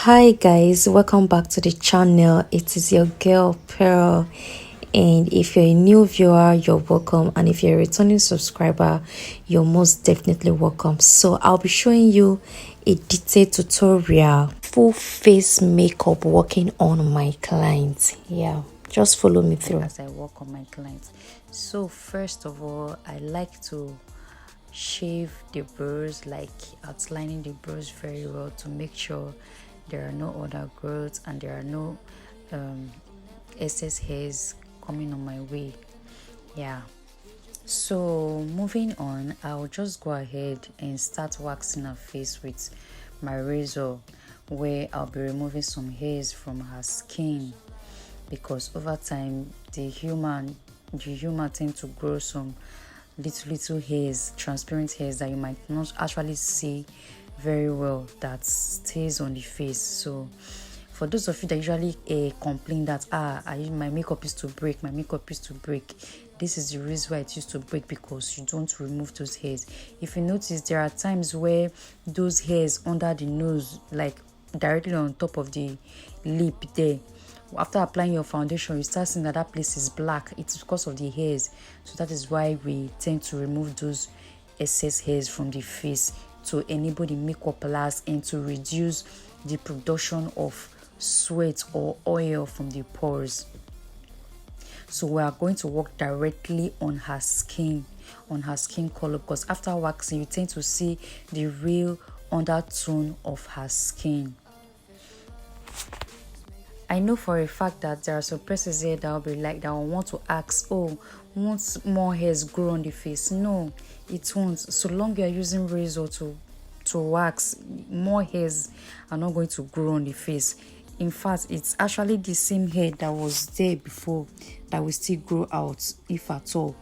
Hi guys, welcome back to the channel. It is your girl Pearl, and if you're a new viewer, you're welcome, and if you're a returning subscriber, you're most definitely welcome. So I'll be showing you a detailed tutorial, full face makeup working on my clients. Yeah, just follow me through as I work on my clients. So first of all, I like to shave the brows, like outlining the brows very well to make sure there are no other growths and there are no excess hairs coming on my way. Yeah, so moving on, I'll just go ahead and start waxing her face with my razor, where I'll be removing some hairs from her skin, because over time the human tend to grow some little hairs, transparent hairs that you might not actually see very well, that stays on the face. So for those of you that usually complain that my makeup is to break, this is the reason why it used to break, because you don't remove those hairs. If you notice, there are times where those hairs under the nose, like directly on top of the lip there, after applying your foundation, you start seeing that that place is black. It's because of the hairs. So that is why we tend to remove those excess hairs from the face, to enable the makeup last and to reduce the production of sweat or oil from the pores. So we are going to work directly on her skin color, because after waxing you tend to see the real undertone of her skin. I know for a fact that there are some persons here that will be like, that will want to ask, oh, won't more hairs grow on the face? No, it won't. So long you are using razor to wax, more hairs are not going to grow on the face. In fact, it's actually the same hair that was there before that will still grow out, if at all.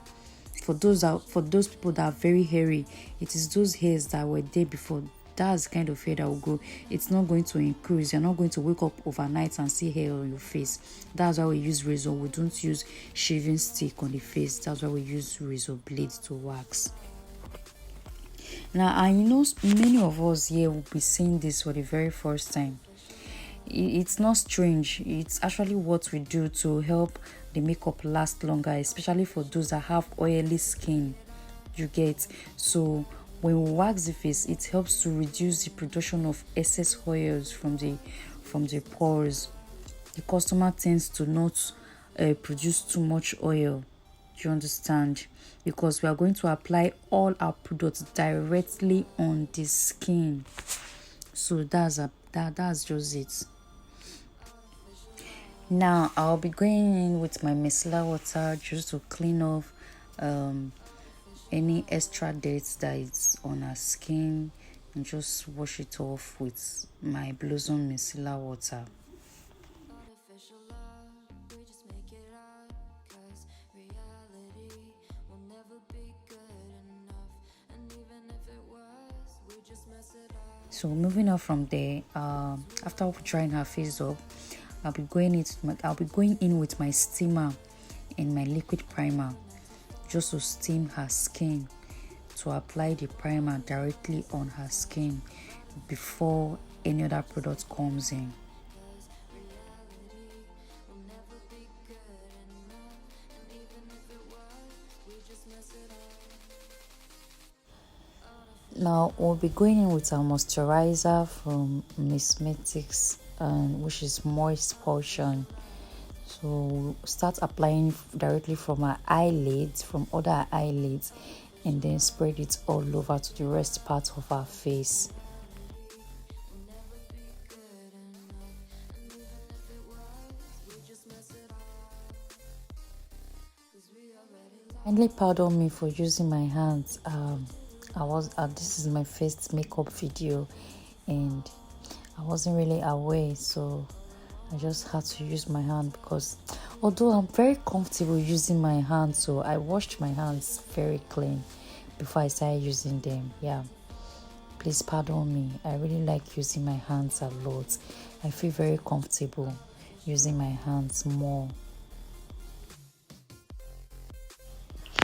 For those people that are very hairy, it is those hairs that were there before. That's the kind of hair that will grow. It's not going to increase. You're not going to wake up overnight and see hair on your face. That's why we use razor. We don't use shaving stick on the face. That's why we use razor blade to wax. Now, I know many of us here will be seeing this for the very first time. It's not strange. It's actually what we do to help the makeup last longer, especially for those that have oily skin. You get? So when we wax the face, it helps to reduce the production of excess oils from the pores. The customer tends to not produce too much oil. Do you understand? Because we are going to apply all our products directly on the skin. So that's just it. Now I'll be going in with my micellar water just to clean off any extra dirt that is on our skin, and just wash it off with my Blossom micellar water. So moving on from there, after drying her face up, I'll be going in with my steamer and my liquid primer, just to steam her skin, to apply the primer directly on her skin before any other product comes in. Now we'll be going in with our moisturizer from Cosmetics, which is Moist Portion. So we'll start applying directly from our eyelids, from other eyelids, and then spread it all over to the rest part of our face. Kindly pardon me for using my hands. This is my first makeup video, and I wasn't really aware, so I just had to use my hand, because although I'm very comfortable using my hands, so I washed my hands very clean before I started using them. Yeah, please pardon me. I really like using my hands a lot. I feel very comfortable using my hands more.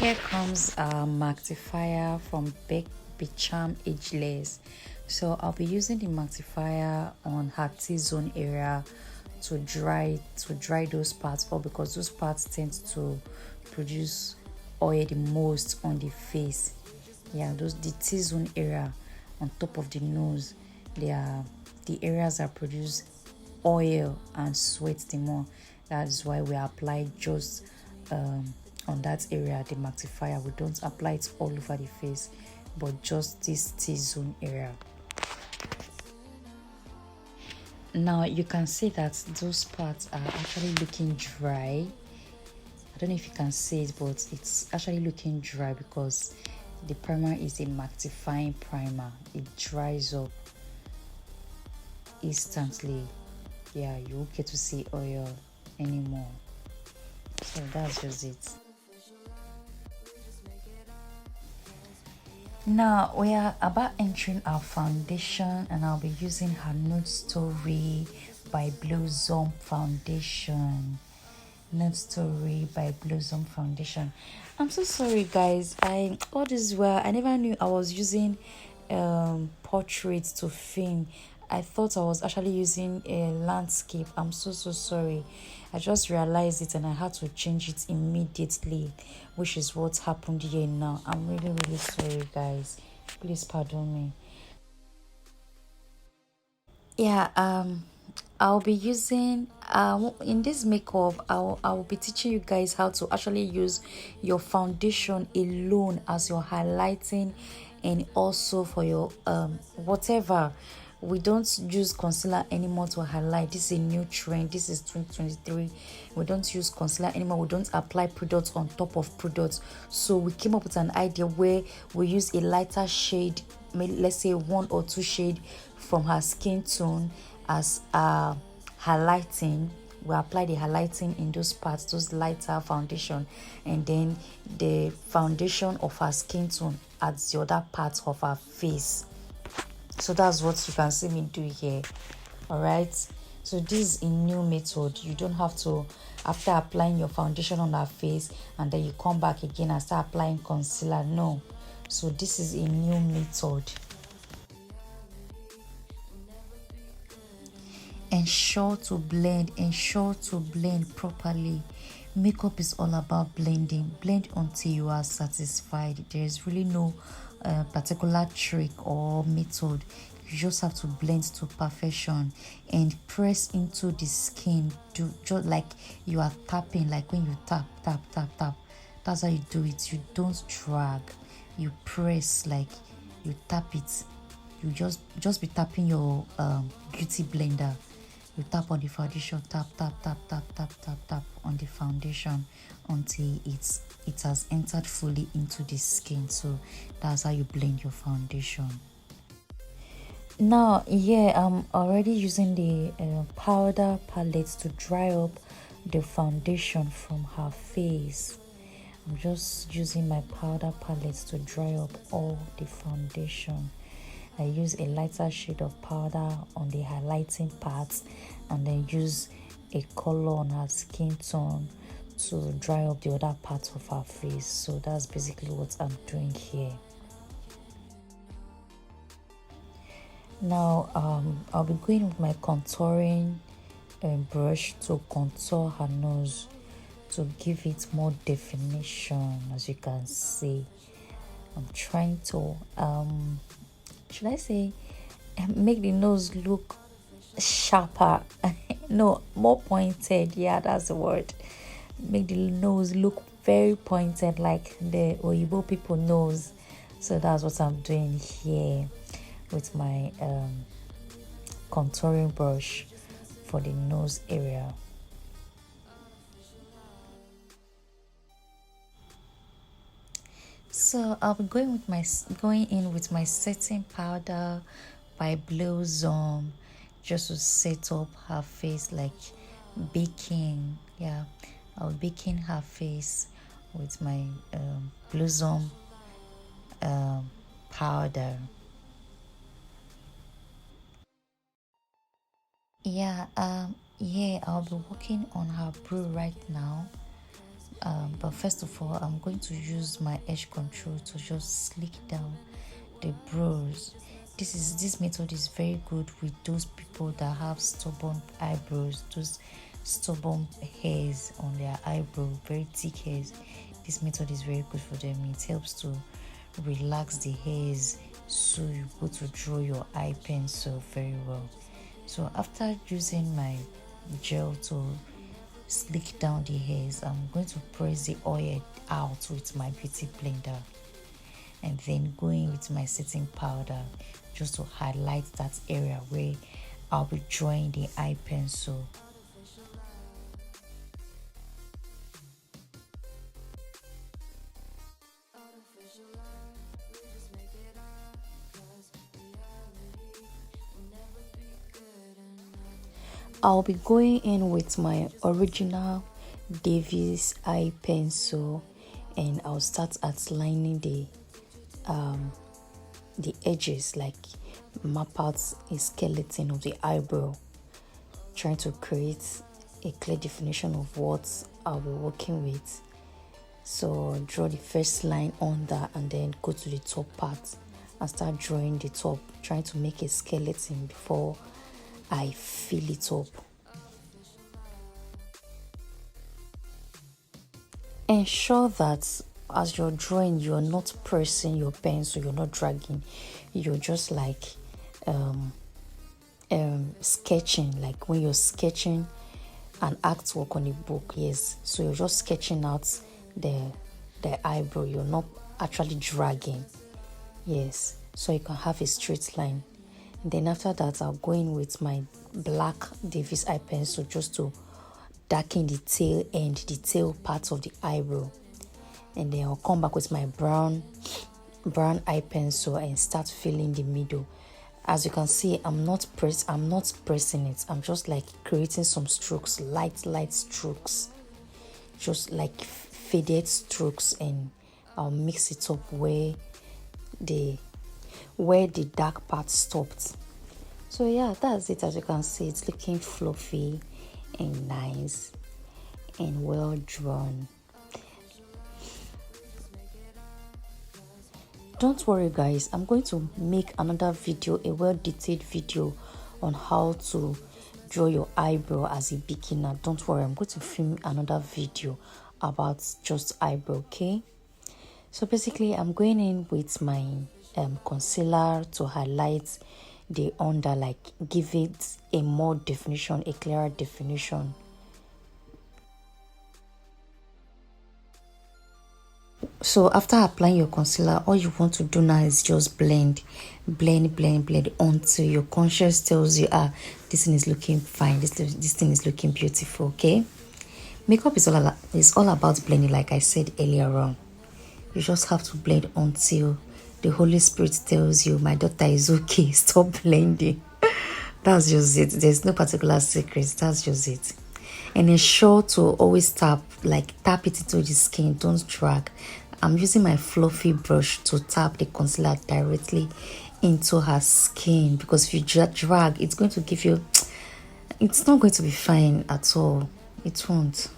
Here comes our magnifier from Big Charm Ageless. So I'll be using the mattifier on her T-zone area to dry those parts up, because those parts tend to produce oil the most on the face. Yeah, those the T-zone area on top of the nose, they are the areas that produce oil and sweat the more. That's why we apply just on that area the mattifier. We don't apply it all over the face, but just this T-zone area. Now you can see that those parts are actually looking dry. I don't know if you can see it, but it's actually looking dry because the primer is a mattifying primer. It dries up instantly. Yeah, you won't get to see oil anymore. So that's just it. Now we are about entering our foundation, and I'll be using her Nude Story by Blossom foundation. Nude Story by Blossom foundation. I'm so sorry guys, all this while I never knew I was using portraits to film. I thought I was actually using a landscape. I'm so sorry. I just realized it and I had to change it immediately, which is what happened here now. I'm really sorry guys, please pardon me. Yeah, I'll be using in this makeup, I'll be teaching you guys how to actually use your foundation alone as your highlighting, and also for your whatever. We don't use concealer anymore to highlight. This is a new trend. This is 2023. We don't use concealer anymore. We don't apply products on top of products. So we came up with an idea where we use a lighter shade, maybe let's say 1 or 2 shade from her skin tone as highlighting. We apply the highlighting in those parts, those lighter foundation, and then the foundation of her skin tone at the other parts of her face. So that's what you can see me do here. All right, so this is a new method. You don't have to, after applying your foundation on her face and then you come back again and start applying concealer. No, so this is a new method. Ensure to blend properly. Makeup is all about blending. Blend until you are satisfied. There is really no particular trick or method. You just have to blend to perfection and press into the skin. Do just like you are tapping, like when you tap. That's how you do it. You don't drag, you press, like you tap it. You just be tapping your beauty blender. You tap on the foundation, tap on the foundation until it has entered fully into the skin. So that's how you blend your foundation. Now here I'm already using the powder palette to dry up the foundation from her face. I'm just using my powder palette to dry up all the foundation. I use a lighter shade of powder on the highlighting parts and then use a color on her skin tone to dry up the other parts of her face. So that's basically what I'm doing here. Now I'll be going with my contouring brush to contour her nose to give it more definition. As you can see, I'm trying to should I say make the nose look sharper. No, more pointed. Yeah, that's the word. Make the nose look very pointed like the Oyibo people nose. So that's what I'm doing here with my contouring brush for the nose area. So I'll be going in with my setting powder by Blossom, just to set up her face, like baking. Yeah, I'll be baking her face with my Blossom powder. Yeah, I'll be working on her brow right now. But first of all, I'm going to use my edge control to just slick down the brows. This method is very good with those people that have stubborn eyebrows, those stubborn hairs on their eyebrow, very thick hairs. This method is very good for them. It helps to relax the hairs so you go to draw your eye pencil very well. So after using my gel to slick down the hairs, I'm going to press the oil out with my beauty blender and then going with my setting powder just to highlight that area where I'll be drawing the eye pencil. I'll be going in with my original Davis eye pencil and I'll start outlining the edges, like map out a skeleton of the eyebrow, trying to create a clear definition of what I'll be working with. So draw the first line on that and then go to the top part and start drawing the top, trying to make a skeleton before I fill it up. Ensure that as you're drawing, you're not pressing your pencil, you're not dragging, you're just like sketching, like when you're sketching an artwork on a book. Yes, so you're just sketching out the eyebrow, you're not actually dragging. Yes, so you can have a straight line. And then after that, I'll go in with my black Davis eye pencil just to darken the tail end, the tail part of the eyebrow. And then I'll come back with my brown eye pencil and start filling the middle. As you can see, I'm not pressing it. I'm just like creating some strokes, light strokes, just like faded strokes, and I'll mix it up where the dark part stopped. So yeah, that's it. As you can see, it's looking fluffy and nice and well drawn. Don't worry guys, I'm going to make another video, a well-detailed video on how to draw your eyebrow as a beginner. Don't worry, I'm going to film another video about just eyebrow, okay? So basically, I'm going in with my concealer to highlight the under, like give it a more definition, a clearer definition. So after applying your concealer, all you want to do now is just blend until your conscience tells you, this thing is looking fine, this thing is looking beautiful, okay? Makeup is all about blending, like I said earlier on. You just have to blend until the Holy Spirit tells you, my daughter is okay, stop blending. That's just it. There's no particular secret. That's just it. And ensure to always tap it into the skin. Don't drag. I'm using my fluffy brush to tap the concealer directly into her skin, because if you drag, it's going to give you, it's not going to be fine at all. It won't.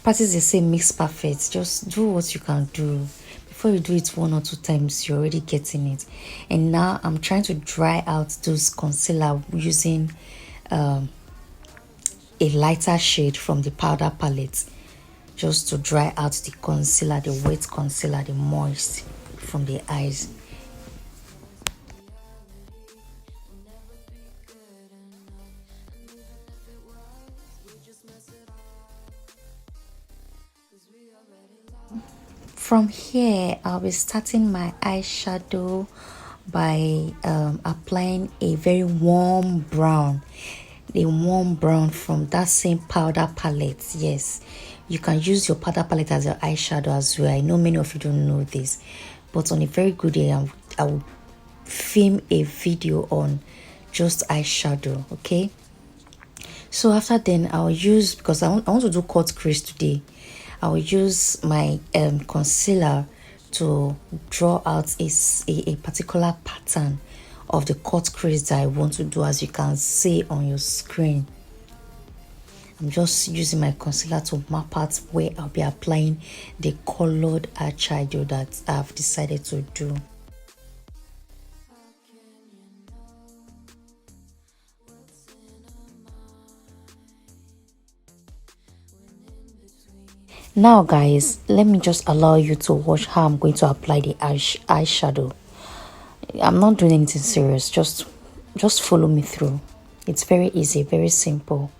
Practice, they say, makes perfect. Just do what you can do. Before you do it 1 or 2 times, you're already getting it. And now I'm trying to dry out those concealer using a lighter shade from the powder palette, just to dry out the concealer, the wet concealer, the moist from the eyes. From here, I'll be starting my eyeshadow by applying a very warm brown. The warm brown from that same powder palette. Yes, you can use your powder palette as your eyeshadow as well. I know many of you don't know this, but on a very good day, I will film a video on just eyeshadow, okay? So after then, I'll use, because I want to do cut crease today, I'll use my concealer to draw out a particular pattern of the cut crease that I want to do, as you can see on your screen. I'm just using my concealer to map out where I'll be applying the colored eyeshadow that I've decided to do. Now guys, let me just allow you to watch how I'm going to apply the eyeshadow. I'm not doing anything serious, just follow me through. It's very easy, very simple.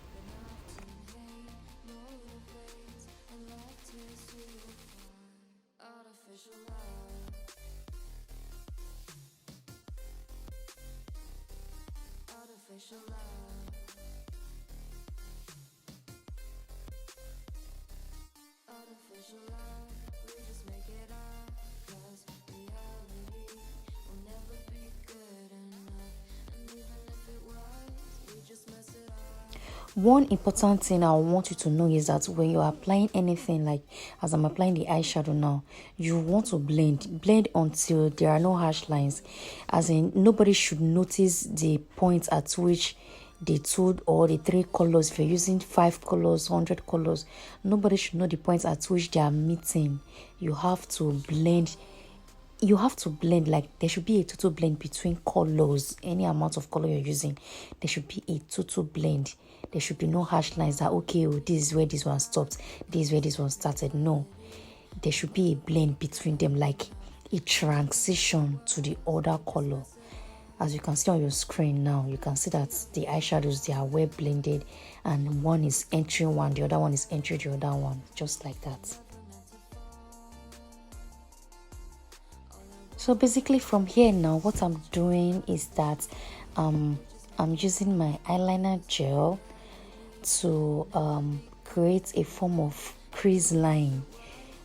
One important thing I want you to know is that when you're applying anything, like as I'm applying the eyeshadow now, you want to blend until there are no harsh lines. As in, nobody should notice the point at which the two or the three colors, if you're using 5 colors, 100 colors, nobody should know the point at which they are meeting. You have to blend, like there should be a total blend between colors. Any amount of color you're using, there should be a total blend. There should be no harsh lines that, okay, oh, this is where this one stopped, this is where this one started. No, there should be a blend between them, like a transition to the other color. As you can see on your screen now, you can see that the eyeshadows, they are well blended, and one is entering one, the other one is entering the other one, just like that. So basically from here now, what I'm doing is that I'm using my eyeliner gel to create a form of crease line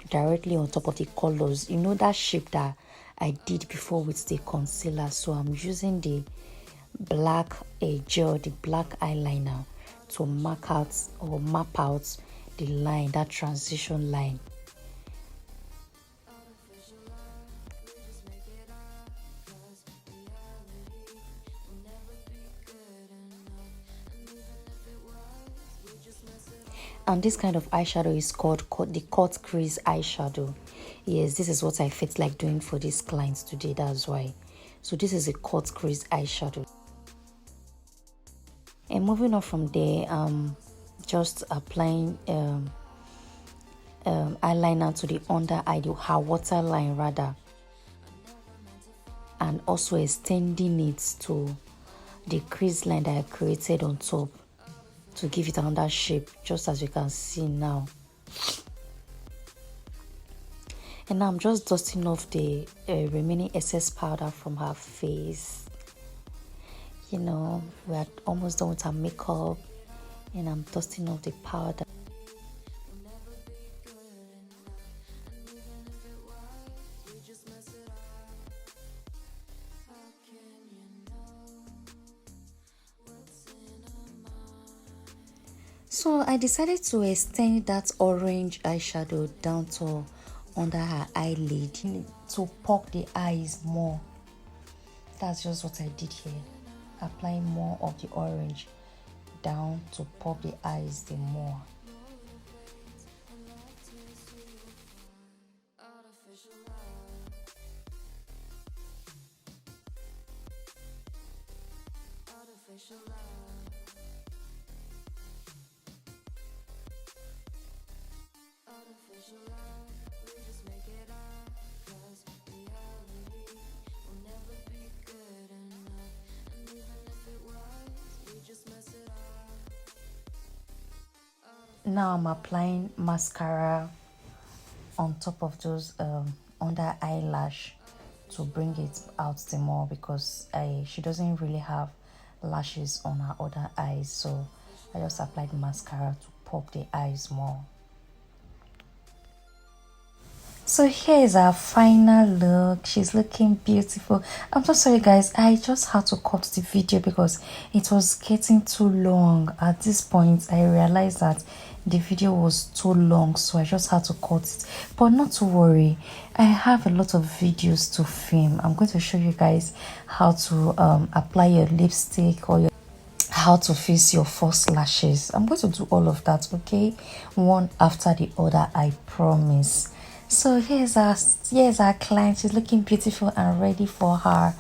directly on top of the colors. You know that shape that I did before with the concealer. So I'm using the black gel, the black eyeliner, to mark out or map out the line, that transition line. And this kind of eyeshadow is called the cut crease eyeshadow. Yes, this is what I felt like doing for these clients today, that's why. So this is a cut crease eyeshadow. And moving on from there, just applying eyeliner to the under eye, her waterline rather, and also extending it to the crease line that I created on top to give it another shape, just as you can see now. And now I'm just dusting off the remaining excess powder from her face. You know, we're almost done with her makeup, and I'm dusting off the powder. So I decided to extend that orange eyeshadow down to under her eyelid to pop the eyes more. That's just what I did here. Applying more of the orange down to pop the eyes the more. Now I'm applying mascara on top of those under eyelash to bring it out the more, because she doesn't really have lashes on her other eyes, so I just applied mascara to pop the eyes more. So here is our final look. She's looking beautiful. I'm so sorry guys, I just had to cut the video because it was getting too long. At this point I realized that the video was too long, so I just had to cut it. But not to worry, I have a lot of videos to film. I'm going to show you guys how to apply your lipstick, or how to fix your false lashes. I'm going to do all of that, okay, one after the other, I promise. So here's our client. She's looking beautiful and ready for her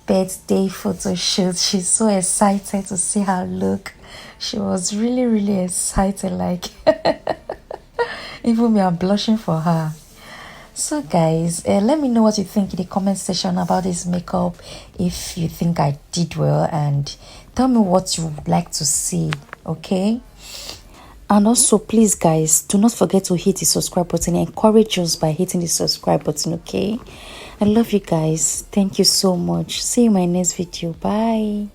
birthday photo shoot. She's so excited to see her look. She was really excited, like Even me, I'm blushing for her. So guys, let me know what you think in the comment section about this makeup, if you think I did well, and tell me what you would like to see. Okay, and also please guys, do not forget to hit the subscribe button. Encourage us by hitting the subscribe button. Okay, I love you guys. Thank you so much. See you in my next video. Bye.